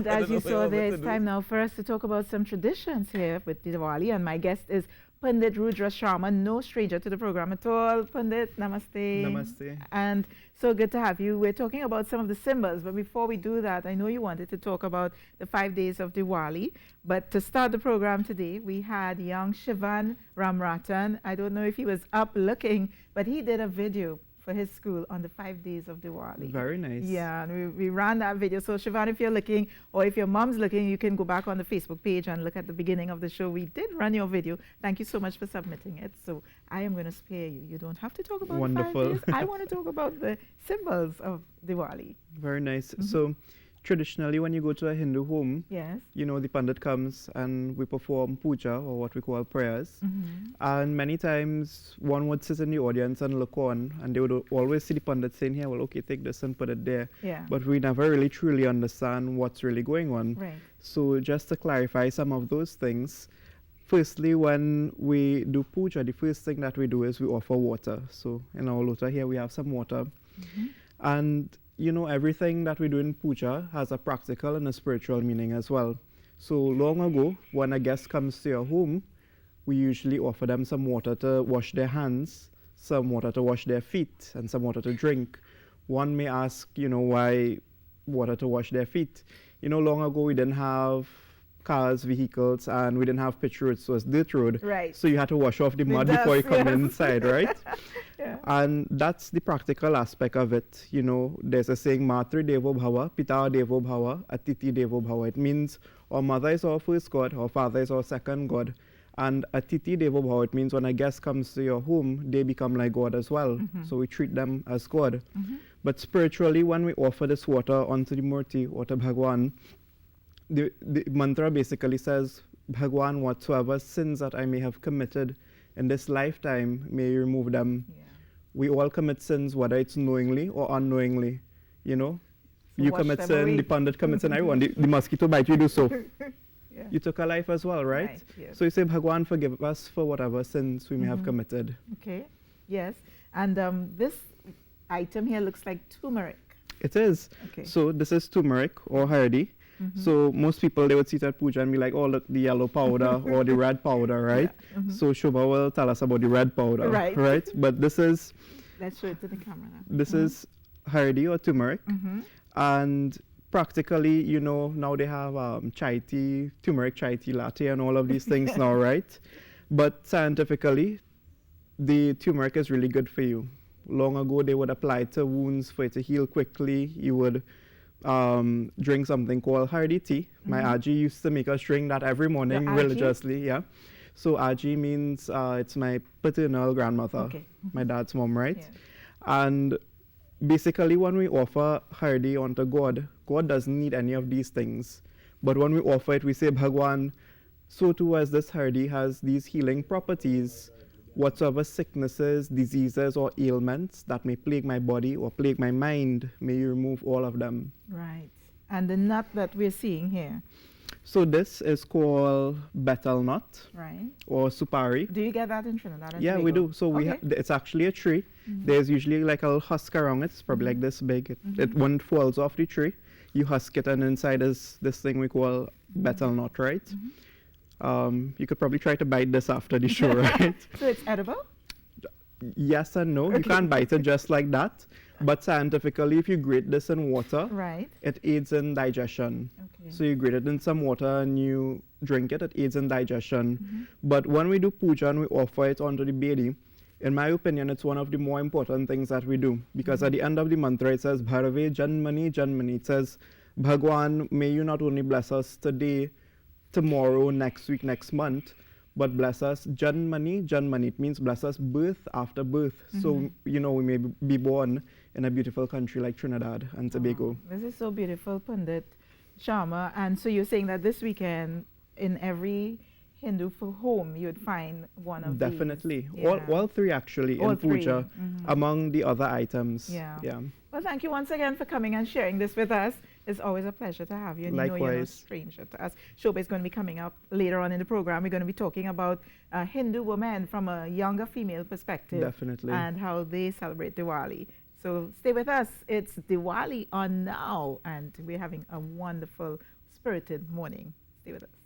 And as you saw there, it's time now for us to talk about some traditions here with Diwali. And my guest is Pandit Rudra Sharma, no stranger to the program at all. Pandit, namaste. Namaste. And so good to have you. We're talking about some of the symbols, but before we do that, I know you wanted to talk about the 5 days of Diwali. But to start the program today, we had young Shivan Ramratan. I don't know if he was up looking, but he did a video for his school on the 5 days of Diwali. Very nice. Yeah, and we ran that video. So Shivan, if you're looking, or if your mom's looking, you can go back on the Facebook page and look at the beginning of the show. We did run your video. Thank you so much for submitting it. So I am going to spare you. You don't have to talk about Wonderful. the 5 days. I want to talk about the symbols of Diwali. Very nice. So traditionally, when you go to a Hindu home, Yes. you know, the Pandit comes and we perform puja, or what we call prayers. And many times one would sit in the audience and look on, and they would always see the Pandit saying, here, well, okay, take this and put it there. Yeah. But we never really truly understand what's really going on. Right. So just to clarify some of those things, firstly, when we do puja, the first thing that we do is we offer water. So in our lota here, we have some water. And you know, everything that we do in puja has a practical and a spiritual meaning as well. So long ago, when a guest comes to your home, we usually offer them some water to wash their hands, some water to wash their feet, and some water to drink. One may ask, you know, why water to wash their feet? You know, long ago we didn't have cars, vehicles, and we didn't have pitch roads, so it's dirt road. Right. So you had to wash off the mud dust, before you come yes. inside, right? Yeah. And that's the practical aspect of it. You know, there's a saying, Matri Devo Bhava, Pita Devo Bhava, Atiti Devo Bhava. It means our mother is our first God, our father is our second God. And Atiti Devo Bhava, it means when a guest comes to your home, they become like God as well. So we treat them as God. But spiritually, when we offer this water onto the Murti or to Bhagwan, the mantra basically says, Bhagwan, whatsoever sins that I may have committed in this lifetime, may you remove them. Yeah. We all commit sins, whether it's knowingly or unknowingly, you know. So You wash commit them sin, away. the Pandit commits sin, everyone. The mosquito bite, you do so. Yeah. You took a life as well, right? Right, yes. So you say, Bhagwan, forgive us for whatever sins we may have committed. Okay. Yes. And this item here looks like turmeric. It is. Okay. So this is turmeric or hardi. So most people, they would see it at puja and be like, oh, look, the yellow powder or the red powder, right? So Shobha will tell us about the red powder, Right. But this is, Let's show it to the camera now. this is hardi or turmeric. And practically, you know, now they have chai tea, turmeric chai tea latte and all of these things now, right? But scientifically, the turmeric is really good for you. Long ago, they would apply it to wounds for it to heal quickly. You would drink something called hardi tea. My Aji used to make us drink that every morning Your Aji? religiously, yeah. So Aji means it's my paternal grandmother, Okay. my dad's mom, right? Yeah. And basically when we offer hardi onto God, God doesn't need any of these things. But when we offer it, we say, Bhagwan, so too as this hardi has these healing properties, whatsoever sicknesses, diseases, or ailments that may plague my body or plague my mind, may you remove all of them. Right. And the nut that we're seeing here. So this is called betel nut Right. or supari. Do you get that in Trinidad and Yeah, we Tobago? do. So we Okay. it's actually a tree. There's usually like a little husk around it. It's probably like this big. When it falls off the tree, you husk it, and inside is this thing we call betel nut, right? You could probably try to bite this after the show, right? So it's edible? Yes and no. You can't bite it just like that. But scientifically, if you grate this in water, Right. it aids in digestion. Okay. So you grate it in some water and you drink it, it aids in digestion. But when we do puja and we offer it onto the Bedi, in my opinion, it's one of the more important things that we do. Because at the end of the mantra, it says, Bharave Janmani Janmani. It says, Bhagwan, may you not only bless us today, tomorrow, next week, next month, but bless us Janmani Janmani. It means bless us birth after birth. So, you know, we may be born in a beautiful country like Trinidad and Tobago. This is so beautiful, Pandit Sharma. And so you're saying that this weekend, in every Hindu home, you'd find one of Definitely. these. Yeah. All three actually All in three. puja, among the other items. Yeah. Yeah. Well, thank you once again for coming and sharing this with us. It's always a pleasure to have you. And you know you're no Likewise. stranger to us. Shobha is going to be coming up later on in the program. We're going to be talking about Hindu women from a younger female perspective. Definitely. And how they celebrate Diwali. So stay with us. It's Diwali on now. And we're having a wonderful spirited morning. Stay with us.